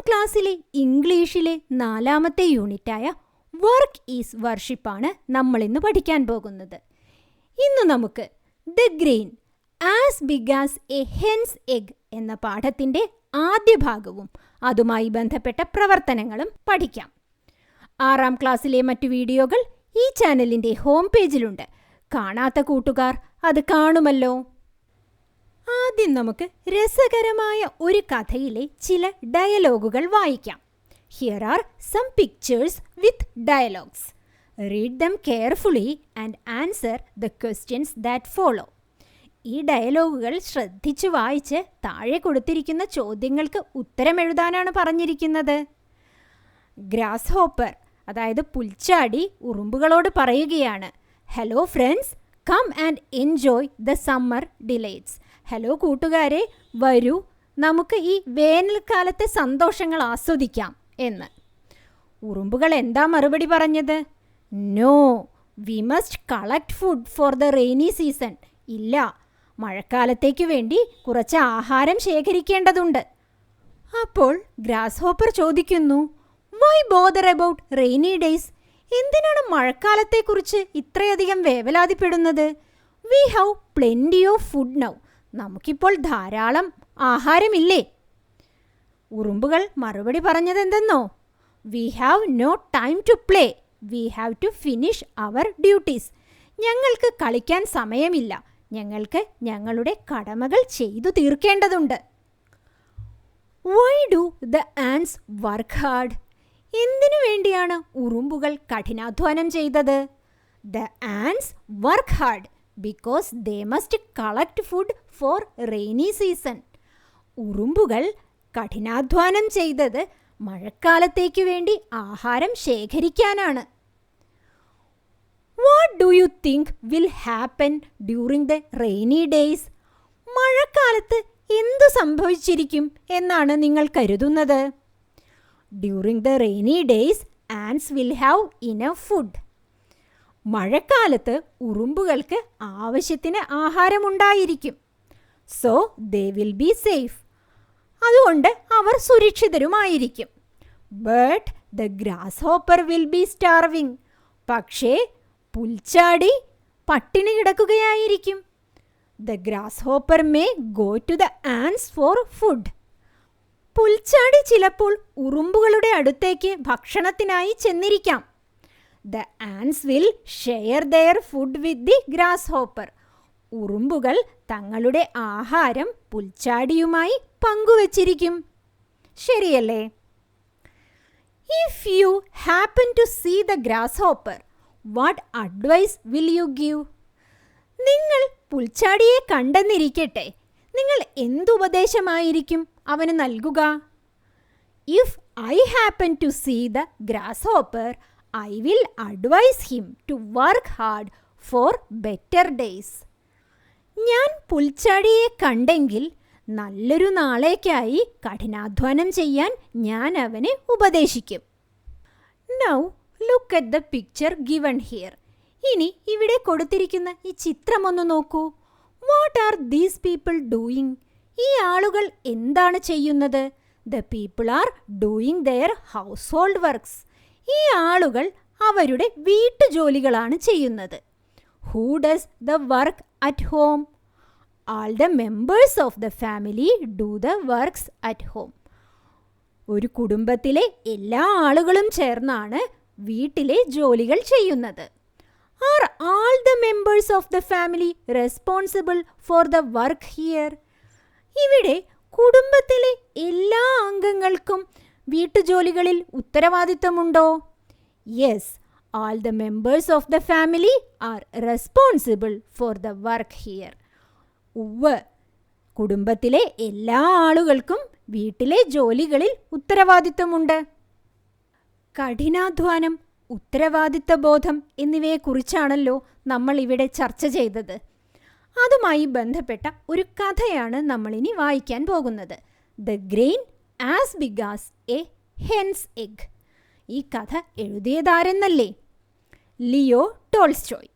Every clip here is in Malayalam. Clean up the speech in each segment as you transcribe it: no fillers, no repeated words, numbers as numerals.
ക്ലാസ്സിലെ ഇംഗ്ലീഷിലെ 4ാമത്തെ യൂണിറ്റായ വർക്ക് ഈസ് വർഷിപ്പാണ് നമ്മൾ ഇന്ന് പഠിക്കാൻ പോകുന്നത്. ഇന്ന് നമുക്ക് the grain as big as a hen's egg എന്ന പാഠത്തിൻ്റെ ആദ്യ ഭാഗവും അതുമായി ബന്ധപ്പെട്ട പ്രവർത്തനങ്ങളും പഠിക്കാം. 6ാം ക്ലാസ്സിലെ മറ്റു വീഡിയോകൾ ഈ ചാനലിൻ്റെ ഹോം പേജിലുണ്ട്. കാണാത്ത കൂട്ടുകാർ അത് കാണുമല്ലോ. ആദ്യം നമുക്ക് രസകരമായ ഒരു കഥയിലെ ചില ഡയലോഗുകൾ വായിക്കാം. Here are some pictures with dialogues. Read them carefully and answer the questions that follow. ഈ ഡയലോഗുകൾ ശ്രദ്ധിച്ചു വായിച്ച് താഴെ കൊടുത്തിരിക്കുന്ന ചോദ്യങ്ങൾക്ക് ഉത്തരമെഴുതാനാണ് പറഞ്ഞിരിക്കുന്നത്. ഗ്രാസ് ഹോപ്പർ, അതായത് പുൽച്ചാടി, ഉറുമ്പുകളോട് പറയുകയാണ്, hello friends, come and enjoy the summer delights. Hello കൂട്ടുകാരെ, വരൂ, നമുക്ക് ഈ വേനൽക്കാലത്തെ സന്തോഷങ്ങൾ ആസ്വദിക്കാം എന്ന്. ഉറുമ്പുകൾ എന്താ മറുപടി പറഞ്ഞത്? No, we must collect food for the rainy season. ഇല്ല, മഴക്കാലത്തേക്ക് വേണ്ടി കുറച്ച് ആഹാരം ശേഖരിക്കേണ്ടതുണ്ട്. അപ്പോൾ ഗ്രാസ് ഹോപ്പർ ചോദിക്കുന്നു, why bother about rainy days? എന്തിനാണ് മഴക്കാലത്തെക്കുറിച്ച് ഇത്രയധികം വേവലാതിപ്പെടുന്നത്? We have plenty of food now. നമുക്കിപ്പോൾ ധാരാളം ആഹാരമില്ലേ? ഉറുമ്പുകൾ മറുപടി പറഞ്ഞതെന്തെന്നോ? We have no time to play, we have to finish our duties. ഞങ്ങൾക്ക് കളിക്കാൻ സമയമില്ല, ഞങ്ങൾക്ക് ഞങ്ങളുടെ കടമകൾ ചെയ്തു തീർക്കേണ്ടതുണ്ട്. Why do the ants work hard? എന്തിനു വേണ്ടിയാണ് ഉറുമ്പുകൾ കഠിനാധ്വാനം ചെയ്തത്? The ants work hard because they must collect food for rainy season. ഉറുമ്പുകൾ കഠിനാധ്വാനം ചെയ്തത് മഴക്കാലത്തേക്ക് വേണ്ടി ആഹാരം ശേഖരിക്കാനാണ്. What do you think will happen during the rainy days? മഴക്കാലത്ത് എന്തു സംഭവിച്ചിരിക്കും എന്നാണ് നിങ്ങൾ കരുതുന്നത്? During the rainy days ants will have enough food. മഴക്കാലത്ത് ഉറുമ്പുകൾക്ക് ആവശ്യത്തിന് ആഹാരമുണ്ടായിരിക്കും. So they will be safe. അതുകൊണ്ട് അവർ സുരക്ഷിതരുമായിരിക്കും. But the grasshopper will be starving. പക്ഷേ പുൽച്ചാടി പട്ടിണി കിടക്കുകയായിരിക്കും. The grasshopper may go to the ants for food. പുൽച്ചാടി ചിലപ്പോൾ ഉറുമ്പുകളുടെ അടുത്തേക്ക് ഭക്ഷണത്തിനായി ചെന്നിരിക്കാം. The ants will share their food with the grasshopper. ഉറുമ്പുകൾ തങ്ങളുടെ ആഹാരം പുൽച്ചാടിയുമായി പങ്കുവച്ചിരിക്കും. ശരിയല്ലേ? If you happen to see the grasshopper, what advice will you give? നിങ്ങൾ പുൽച്ചാടിയെ കണ്ടെന്നിരിക്കട്ടെ, നിങ്ങൾ എന്തുപദേശമായിരിക്കും അവന് നൽകുക? If I happen to see the grasshopper, I will advise him to work hard for better days. ഞാൻ പുൽച്ചാടിയെ കണ്ടെങ്കിൽ നല്ലൊരു നാളേക്കായി കഠിനാധ്വാനം ചെയ്യാൻ ഞാൻ അവനെ ഉപദേശിക്കും. Now look at the picture given here. ഇനി ഇവിടെ കൊടുത്തിരിക്കുന്ന ഈ ചിത്രമൊന്ന് നോക്കൂ. What are these people doing? ഈ ആളുകൾ എന്താണ് ചെയ്യുന്നത്? The people are doing their household works. ഈ ആളുകൾ അവരുടെ വീട്ടുജോലികളാണ് ചെയ്യുന്നത്. Who does the work at home? All the members of the family do the works at home. ഒരു കുടുംബത്തിലെ എല്ലാ ആളുകളും ചേർന്നാണ് വീട്ടിലെ ജോലികൾ ചെയ്യുന്നത്. Are all the members of the family responsible for the work here? ഇവിടെ കുടുംബത്തിലെ എല്ലാ അംഗങ്ങൾക്കും വീട്ടുജോലികളിൽ ഉത്തരവാദിത്തമുണ്ടോ? Yes, all the members of the family are responsible for the work here. ഉവ്വ്, കുടുംബത്തിലെ എല്ലാ ആളുകൾക്കും വീട്ടിലെ ജോലികളിൽ ഉത്തരവാദിത്തമുണ്ട്. കഠിനാധ്വാനം, ഉത്തരവാദിത്തബോധം എന്നിവയെക്കുറിച്ചാണല്ലോ നമ്മൾ ഇവിടെ ചർച്ച ചെയ്തത്. അതുമായി ബന്ധപ്പെട്ട ഒരു കഥയാണ് നമ്മളിനി വായിക്കാൻ പോകുന്നത്. The grain as big as a hen's egg. ഈ കഥ എഴുതിയതാരെന്നല്ലേ? Leo Tolstoy.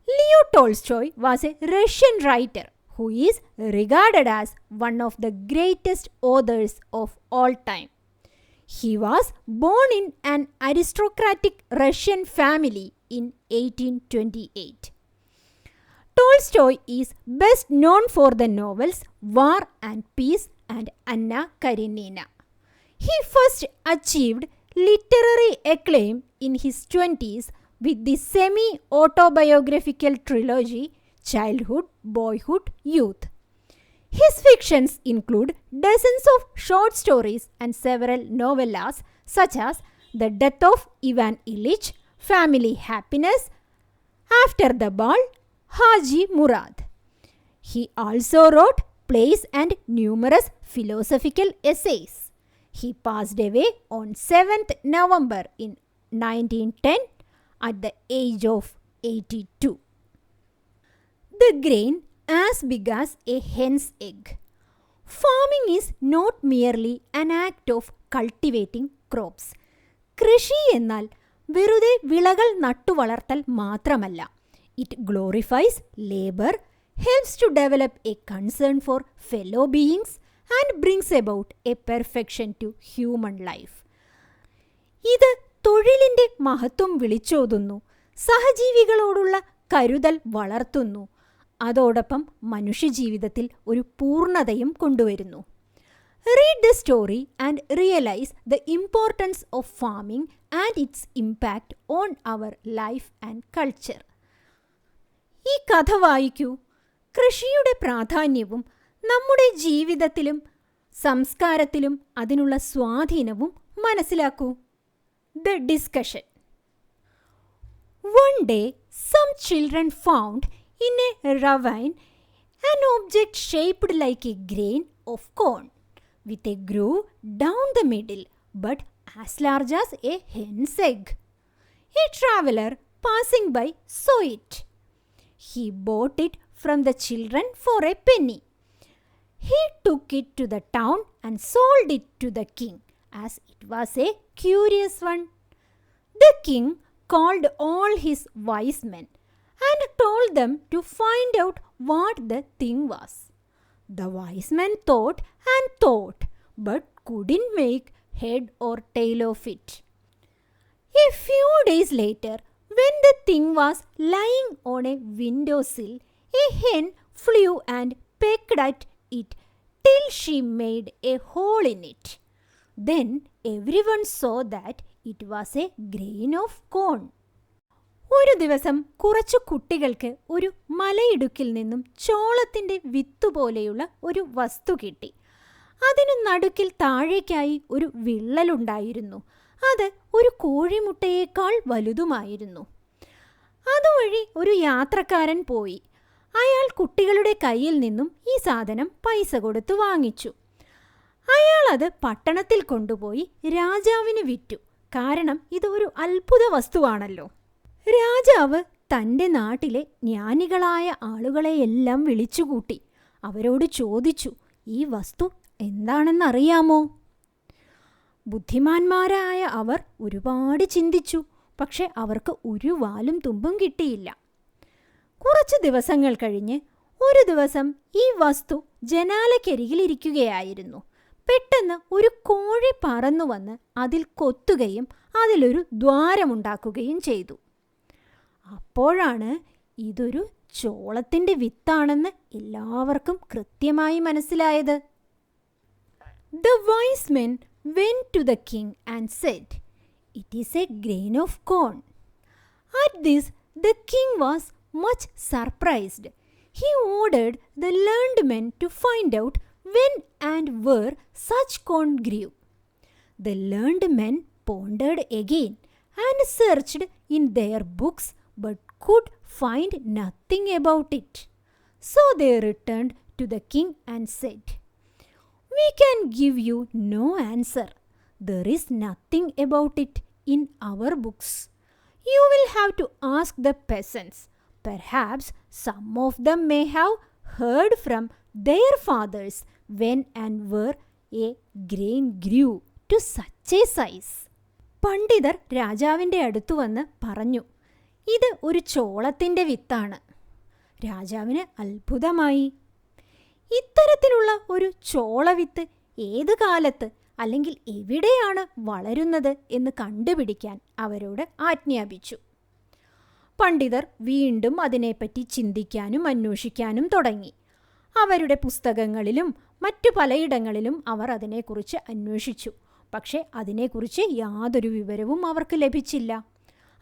Leo Tolstoy was a Russian writer who is regarded as one of the greatest authors of all time. He was born in an aristocratic Russian family in 1828. Tolstoy is best known for the novels War and Peace and Anna Karenina. He first achieved literary acclaim in his 20s with the semi-autobiographical trilogy Childhood, Boyhood, Youth. His fictions include dozens of short stories and several novellas such as The Death of Ivan Ilyich, Family Happiness, After the Ball, Haji Murad. He also wrote plays and numerous philosophical essays. He passed away on 7th November in 1910 at the age of 82. The grain as big as a hen's egg. Farming is not merely an act of cultivating crops. കൃഷി എന്നാൽ വെറുതെ വിളകൾ നട്ടുവളർത്തൽ മാത്രമല്ല. It glorifies labor, helps to develop a concern for fellow beings, and brings about a perfection to human life. ഇത് തൊഴിലിൻ്റെ മഹത്വം വിളിച്ചോതുന്നു, സഹജീവികളോടുള്ള കരുതൽ വളർത്തുന്നു, അതോടൊപ്പം മനുഷ്യജീവിതത്തിൽ ഒരു പൂർണ്ണതയും കൊണ്ടുവരുന്നു. Read the story and realize the importance of farming and its impact on our life and culture. ഈ കഥ വായിക്കൂ. കൃഷിയുടെ പ്രാധാന്യവും നമ്മുടെ ജീവിതത്തിലും സംസ്കാരത്തിലും അതിനുള്ള സ്വാധീനവും മനസ്സിലാക്കൂ. The discussion. One day, some children found in a ravine an object shaped like a grain of corn, with a groove down the middle, but as large as a hen's egg. A traveler passing by saw it. He bought it from the children for a penny. He took it to the town and sold it to the king, as it was a curious one. The king called all his wise men and told them to find out what the thing was. The wise men thought and thought, but couldn't make head or tail of it. A few days later, when the thing was lying on a windowsill, a hen flew and pecked at it till she made a hole in it. Then everyone saw that it was a grain of corn. ഒരു ദിവസം കുറച്ചു കുട്ടികൾക്ക് ഒരു മലയിടുക്കിൽ നിന്നും ചോളത്തിൻ്റെ വിത്തുപോലെയുള്ള ഒരു വസ്തു കിട്ടി. അതിനു നടുക്കിൽ താഴേക്കായി ഒരു വിള്ളലുണ്ടായിരുന്നു. അത് ഒരു കോഴിമുട്ടയേക്കാൾ വലുതുമായിരുന്നു. അതുവഴി ഒരു യാത്രക്കാരൻ പോയി. അയാൾ കുട്ടികളുടെ കയ്യിൽ നിന്നും ഈ സാധനം പൈസ കൊടുത്തു വാങ്ങിച്ചു. അയാൾ അത് പട്ടണത്തിൽ കൊണ്ടുപോയി രാജാവിന് വിറ്റു. കാരണം ഇത് ഒരു അത്ഭുത വസ്തുവാണല്ലോ. രാജാവ് തൻ്റെ നാട്ടിലെ ജ്ഞാനികളായ ആളുകളെയെല്ലാം വിളിച്ചുകൂട്ടി. അവരോട് ചോദിച്ചു, ഈ വസ്തു എന്താണെന്നറിയാമോ? ബുദ്ധിമാന്മാരായ അവർ ഒരുപാട് ചിന്തിച്ചു. പക്ഷെ അവർക്ക് ഒരു വാലും തുമ്പും കിട്ടിയില്ല. കുറച്ച് ദിവസങ്ങൾ കഴിഞ്ഞ് ഒരു ദിവസം ഈ വസ്തു ജനാലക്കരികിലിരിക്കുകയായിരുന്നു. പെട്ടെന്ന് ഒരു കോഴി പറന്നു വന്ന് അതിൽ കൊത്തുകയും അതിലൊരു ദ്വാരമുണ്ടാക്കുകയും ചെയ്തു. അപ്പോഴാണ് ഇതൊരു ചോളത്തിൻ്റെ വിത്താണെന്ന് എല്ലാവർക്കും കൃത്യമായി മനസ്സിലായത്. The wise men went to the king and said, "It is a grain of corn." At this, the king was much surprised. He ordered the learned men to find out when and where such corn grew. The learned men pondered again and searched in their books but could find nothing about it. So they returned to the king and said, "We can give you no answer. There is nothing about it in our books. You will have to ask the peasants. Perhaps some of them may have heard from their fathers when and where a grain grew to such a size." പണ്ഡിതർ രാജാവിൻ്റെ അടുത്തു വന്ന് പറഞ്ഞു, ഇത് ഒരു ചോളത്തിൻ്റെ വിത്താണ്. രാജാവിന് അത്ഭുതമായി. ഇത്തരത്തിലുള്ള ഒരു ചോളവിത്ത് ഏത് കാലത്ത് അല്ലെങ്കിൽ എവിടെയാണ് വളരുന്നത് എന്ന് കണ്ടുപിടിക്കാൻ അവരോട് ആജ്ഞാപിച്ചു. പണ്ഡിതർ വീണ്ടും അതിനെപ്പറ്റി ചിന്തിക്കാനും അന്വേഷിക്കാനും തുടങ്ങി. അവരുടെ പുസ്തകങ്ങളിലും മറ്റു പലയിടങ്ങളിലും അവർ അതിനെക്കുറിച്ച് അന്വേഷിച്ചു. പക്ഷേ അതിനെക്കുറിച്ച് യാതൊരു വിവരവും അവർക്ക് ലഭിച്ചില്ല.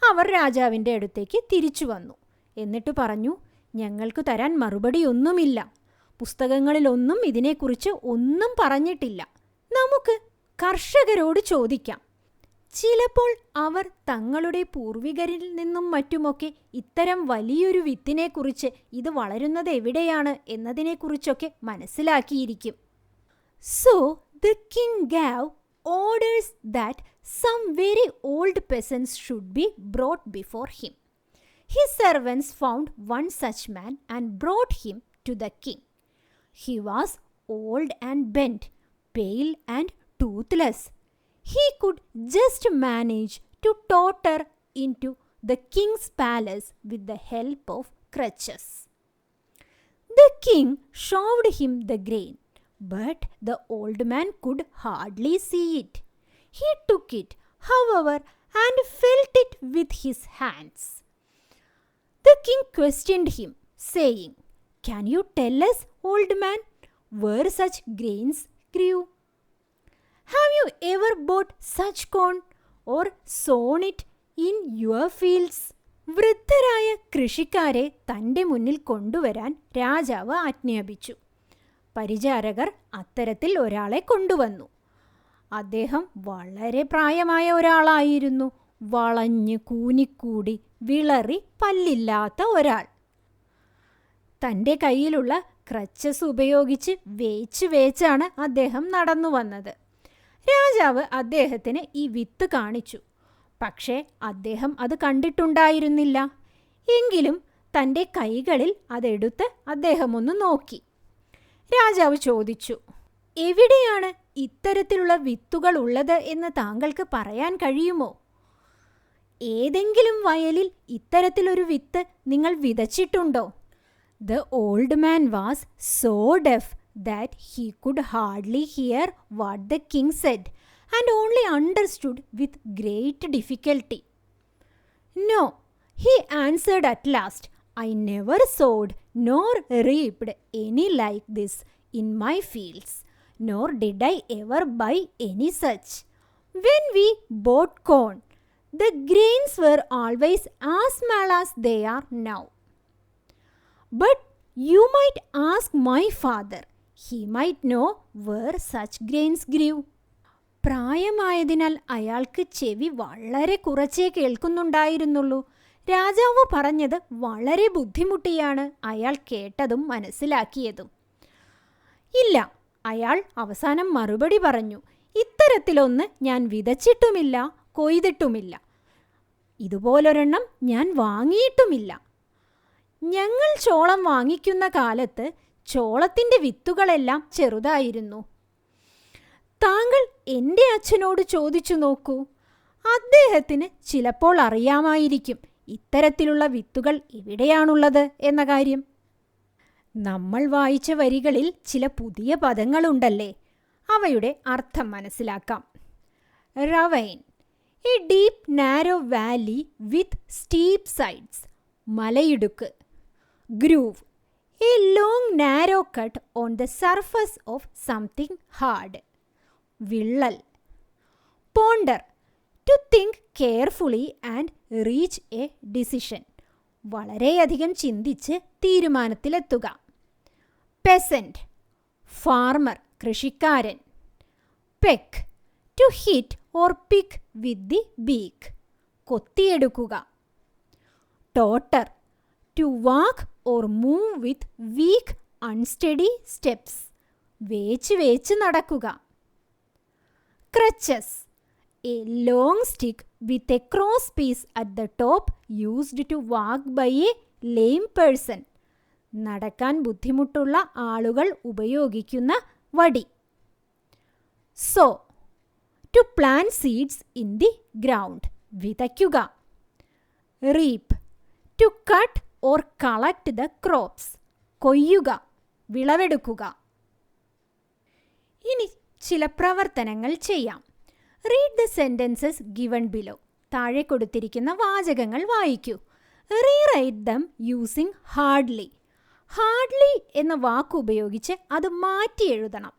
അവർ രാജാവിൻ്റെ അടുത്തേക്ക് തിരിച്ചു വന്നു. എന്നിട്ട് പറഞ്ഞു, ഞങ്ങൾക്ക് തരാൻ മറുപടിയൊന്നുമില്ല. പുസ്തകങ്ങളിലൊന്നും ഇതിനെക്കുറിച്ച് ഒന്നും പറഞ്ഞിട്ടില്ല. നമുക്ക് കർഷകരോട് ചോദിക്കാം. ചിലപ്പോൾ അവർ തങ്ങളുടെ പൂർവികരിൽ നിന്നും മറ്റുമൊക്കെ ഇത്തരം വലിയൊരു വിത്തിനെക്കുറിച്ച് ഇത് വളരുന്നത് എവിടെയാണ് എന്നതിനെക്കുറിച്ചൊക്കെ മനസ്സിലാക്കിയിരിക്കും. So the king gave orders that some very old peasants should be brought before him. His servants found one such man and brought him to the king. He was old and bent, pale and toothless. He could just manage to totter into the king's palace with the help of crutches. The king shoved him the grain, but the old man could hardly see it. He took it, however, and felt it with his hands. The king questioned him, saying, "Can you tell us, old man, where such grains grew? Have you ever bought such corn or sown it in your fields?" വൃദ്ധരായ കൃഷിക്കാരെ തൻ്റെ മുന്നിൽ കൊണ്ടുവരാൻ രാജാവ് ആജ്ഞാപിച്ചു. പരിചാരകർ അത്തരത്തിൽ ഒരാളെ കൊണ്ടുവന്നു. അദ്ദേഹം വളരെ പ്രായമായ ഒരാളായിരുന്നു. വളഞ്ഞ് കൂനിക്കൂടി വിളറി പല്ലില്ലാത്ത ഒരാൾ. തൻ്റെ കയ്യിലുള്ള ക്രച്ചസ് ഉപയോഗിച്ച് വേച്ചാണ് അദ്ദേഹം നടന്നു വന്നത്. രാജാവ് അദ്ദേഹത്തിന് ഈ വിത്ത് കാണിച്ചു. പക്ഷേ അദ്ദേഹം അത് കണ്ടിട്ടുണ്ടായിരുന്നില്ല. എങ്കിലും തൻ്റെ കൈകളിൽ അതെടുത്ത് അദ്ദേഹം ഒന്ന് നോക്കി. രാജാവ് ചോദിച്ചു, "എവിടെയാണ് ഇത്തരത്തിലുള്ള വിത്തുകൾ ഉള്ളത് എന്ന് താങ്കൾക്ക് പറയാൻ കഴിയുമോ? ഏതെങ്കിലും വയലിൽ ഇത്തരത്തിലൊരു വിത്ത് നിങ്ങൾ വിതച്ചിട്ടുണ്ടോ?" The old man was so deaf that he could hardly hear what the king said and only understood with great difficulty. "No," he answered at last, "I never sowed nor reaped any like this in my fields, nor did I ever buy any such. When we bought corn, the grains were always as small as they are now. But you might ask my father. He might know where such grains grew." പ്രായമായതിനാൽ അയാൾക്ക് ചെവി വളരെ കുറച്ചേ കേൾക്കുന്നുണ്ടായിരുന്നുള്ളൂ. രാജാവ് പറഞ്ഞത് വളരെ ബുദ്ധിമുട്ടിയാണ് അയാൾ കേട്ടതും മനസ്സിലാക്കിയതും. ഇല്ല, അയാൾ അവസാനം മറുപടി പറഞ്ഞു, "ഇത്തരത്തിലൊന്ന് ഞാൻ വിതച്ചിട്ടുമില്ല, കൊയ്തിട്ടുമില്ല. ഇതുപോലൊരെണ്ണം ഞാൻ വാങ്ങിയിട്ടുമില്ല. ഞങ്ങൾ ചോളം വാങ്ങിക്കുന്ന കാലത്ത് ചോളത്തിൻ്റെ വിത്തുകളെല്ലാം ചെറുതായിരുന്നു. താങ്കൾ എൻ്റെ അച്ഛനോട് ചോദിച്ചു നോക്കൂ. അദ്ദേഹത്തിന് ചിലപ്പോൾ അറിയാമായിരിക്കും ഇത്തരത്തിലുള്ള വിത്തുകൾ എവിടെയാണുള്ളത് എന്ന കാര്യം." നമ്മൾ വായിച്ച വരികളിൽ ചില പുതിയ പദങ്ങളുണ്ടല്ലേ, അവയുടെ അർത്ഥം മനസ്സിലാക്കാം. Ravine, a deep narrow valley with steep sides, മലയിടുക്ക്. Groove, a long narrow cut on the surface of something hard, വിള്ളൽ. Ponder, to think carefully and reach a decision, വളരെയധികം ചിന്തിച്ച് തീരുമാനത്തിലെത്തുക. പെസൻറ്റ്, ഫാർമർ, കൃഷിക്കാരൻ. Peck, to hit or pick with the beak, കൊത്തിയെടുക്കുക. Totter, to walk or move with weak unsteady steps, വേച്ച് നടക്കുക. Crutches, a long stick with a cross piece at the top used to walk by a lame person, നടക്കാൻ ബുദ്ധിമുട്ടുള്ള ആളുകൾ ഉപയോഗിക്കുന്ന വടി. Sow, to plant seeds in the ground, വിതയ്ക്കുക. Reap, to cut or collect the crops, കൊയ്യുക, വിളവെടുക്കുക. ഇനി ചില പ്രവർത്തനങ്ങൾ ചെയ്യാം. Read the sentences given below. താഴെ കൊടുത്തിരിക്കുന്ന വാചകങ്ങൾ വായിക്കൂ. Rewrite them using hardly. Hardly എന്ന വാക്ക് ഉപയോഗിച്ച് അത് മാറ്റി എഴുതണം.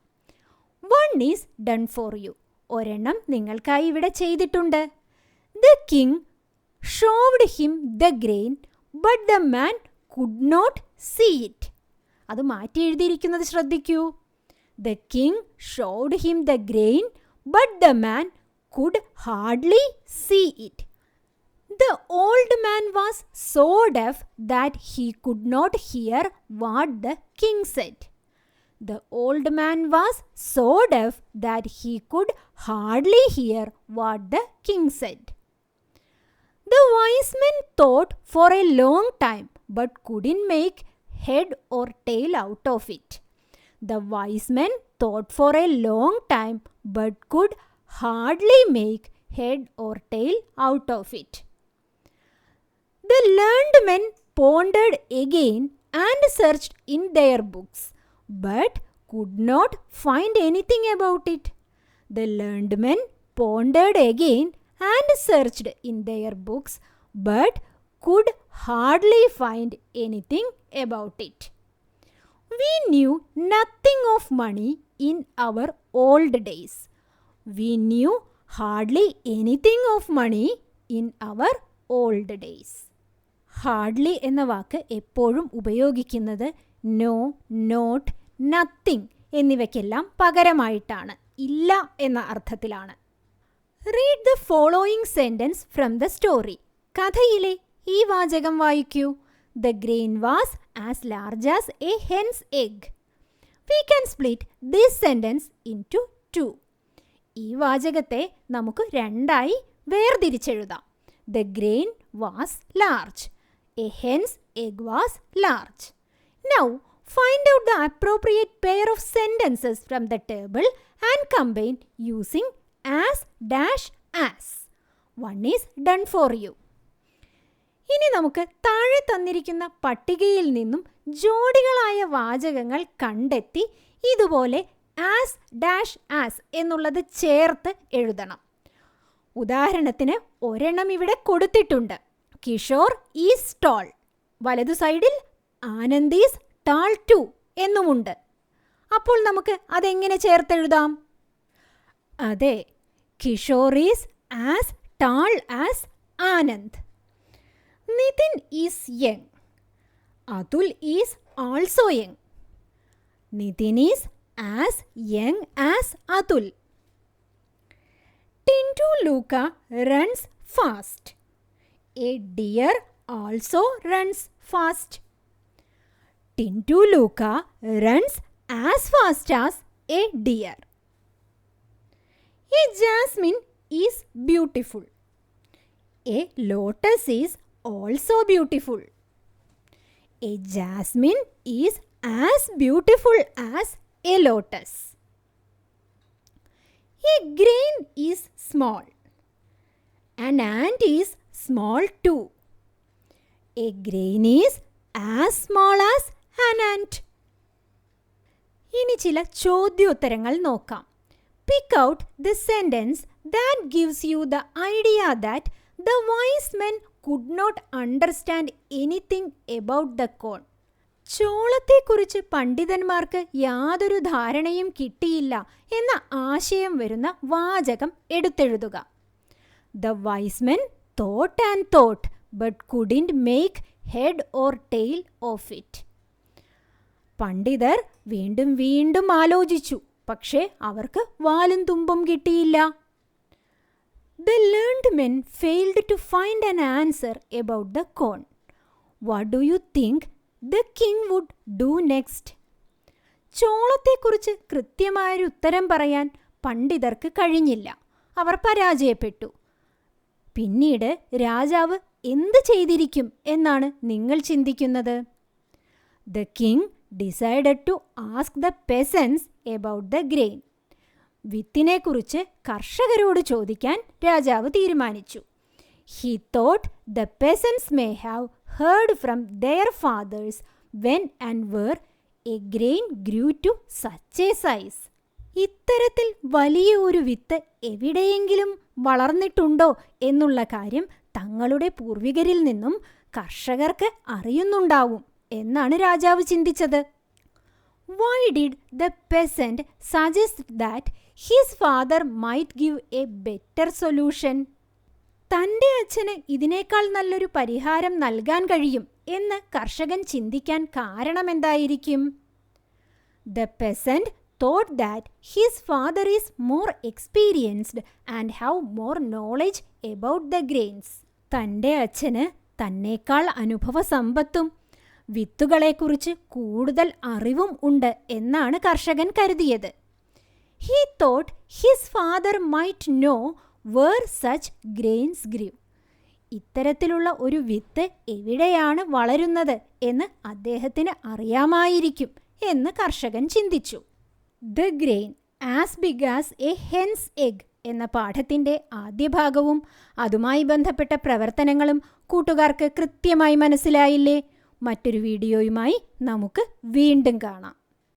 One is done for you. ഒരെണ്ണം നിങ്ങൾക്കായി ഇവിടെ ചെയ്തിട്ടുണ്ട്. The king showed him the grain but the man could not see it. അത് മാറ്റി എഴുതിയിരിക്കുന്നത് ശ്രദ്ധിക്കൂ. The king showed him the grain but the man could hardly see it. The old man was so deaf that he could not hear what the king said. The old man was so deaf that he could hardly hear what the king said. The wise men thought for a long time but couldn't make head or tail out of it. The wise men thought for a long time but could hardly make head or tail out of it. The learned men pondered again and searched in their books, but could not find anything about it. The learned men pondered again and searched in their books, but could hardly find anything about it. We knew nothing of money in our old days. We knew hardly anything of money in our old days. ഹാർഡ്ലി എന്ന വാക്ക് എപ്പോഴും ഉപയോഗിക്കുന്നത് നോ, നോട്ട്, നത്തിങ് എന്നിവയ്ക്കെല്ലാം പകരമായിട്ടാണ്, ഇല്ല എന്ന അർത്ഥത്തിലാണ്. Read the following sentence from the story. കഥയിലെ ഈ വാചകം വായിക്കൂ. The grain was as large as a hen's egg. We can split this sentence into 2. ഈ വാചകത്തെ നമുക്ക് രണ്ടായി വേർതിരിച്ചെഴുതാം. The grain was large. A hen's egg was large. Now, find out the appropriate pair of sentences from the table and combine using as dash as. One is done for you. ഇനി നമുക്ക് താഴെ തന്നിരിക്കുന്ന പട്ടികയിൽ നിന്നും ജോഡികളായ വാചകങ്ങൾ കണ്ടെത്തി ഇതുപോലെ ആസ് ഡാഷ് ആസ് എന്നുള്ളത് ചേർത്ത് എഴുതണം. ഉദാഹരണത്തിന് ഒരെണ്ണം ഇവിടെ കൊടുത്തിട്ടുണ്ട്. Kishore is tall. വലതു സൈഡിൽ ആനന്ദ് ഈസ് ടാൾ ടു എന്നുമുണ്ട്. അപ്പോൾ നമുക്ക് അതെങ്ങനെ ചേർത്തെഴുതാം? അതെ, Kishore is as tall as Anand. Nitin is young. Atul is also young. Nitin is as young as Atul. Tintu Luka runs fast. A deer also runs fast. Tintu Luka runs as fast as a deer. A jasmine is beautiful. A lotus is also beautiful. A jasmine is as beautiful as a lotus. A grain is small. An ant is small too. A grain is as small as an ant. ഇനി ചില ചോദ്യോത്തരങ്ങൾ നോക്കാം. Pick out the sentence that gives you the idea that the wise men could not understand anything about the corn. ചോളത്തെക്കുറിച്ച് പണ്ഡിതന്മാർക്ക് യാതൊരു ധാരണയും കിട്ടിയില്ല എന്ന ആശയം വരുന്ന വാചകം എടുത്തെഴുതുക. The wise men thought and thought but couldn't make head or tail of it. പണ്ഡിതർ വീണ്ടും വീണ്ടും ആലോചിച്ചു, പക്ഷേ അവർക്ക് വാലും തുമ്പും കിട്ടിയില്ല. The learned men failed to find an answer about the corn. What do you think the king would do next? ചോളത്തെക്കുറിച്ച് കൃത്യമായൊരു ഉത്തരം പറയാൻ പണ്ഡിതർക്ക് കഴിഞ്ഞില്ല. അവർ പരാജയപ്പെട്ടു. പിന്നീട് രാജാവ് എന്ത് ചെയ്തിരിക്കും എന്നാണ് നിങ്ങൾ ചിന്തിക്കുന്നത്? The king decided to ask the peasants about the grain. വിത്തിനെക്കുറിച്ച് കർഷകരോട് ചോദിക്കാൻ രാജാവ് തീരുമാനിച്ചു. He thought the peasants may have heard from their fathers when and where a grain grew to such a size. ഇത്തരത്തിൽ വലിയ ഒരു വിത്ത് എവിടെയെങ്കിലും വളർന്നിട്ടുണ്ടോ എന്നുള്ള കാര്യം തങ്ങളുടെ പൂർവികരിൽ നിന്നും കർഷകർക്ക് അറിയുന്നുണ്ടാവും എന്നാണ് രാജാവ് ചിന്തിച്ചത്. Why did the peasant suggest that his father might give a better solution? തൻ്റെ അച്ഛന് ഇതിനേക്കാൾ നല്ലൊരു പരിഹാരം നൽകാൻ കഴിയും എന്ന് കർഷകൻ ചിന്തിക്കാൻ കാരണമെന്തായിരിക്കും? The peasant thought that his father is more experienced and have more knowledge about the grains. തൻ്റെ അച്ഛന് തന്നേക്കാൾ അനുഭവ സമ്പത്തും വിത്തുകളെക്കുറിച്ച് കൂടുതൽ അറിവും ഉണ്ട് എന്നാണ് കർഷകൻ കരുതിയത്. He thought his father might know where such grains grew. ഇത്തരത്തിലുള്ള ഒരു വിത്ത് എവിടെയാണ് വളരുന്നത് എന്ന് അദ്ദേഹത്തിന് അറിയാമായിരിക്കും എന്ന് കർഷകൻ ചിന്തിച്ചു. The grain as big as a hen's egg എന്ന പാഠത്തിൻ്റെ ആദ്യ ഭാഗവും അതുമായി ബന്ധപ്പെട്ട പ്രവർത്തനങ്ങളും കൂട്ടുകാർക്ക് കൃത്യമായി മനസ്സിലായില്ലേ? മറ്റൊരു വീഡിയോയുമായി നമുക്ക് വീണ്ടും കാണാം.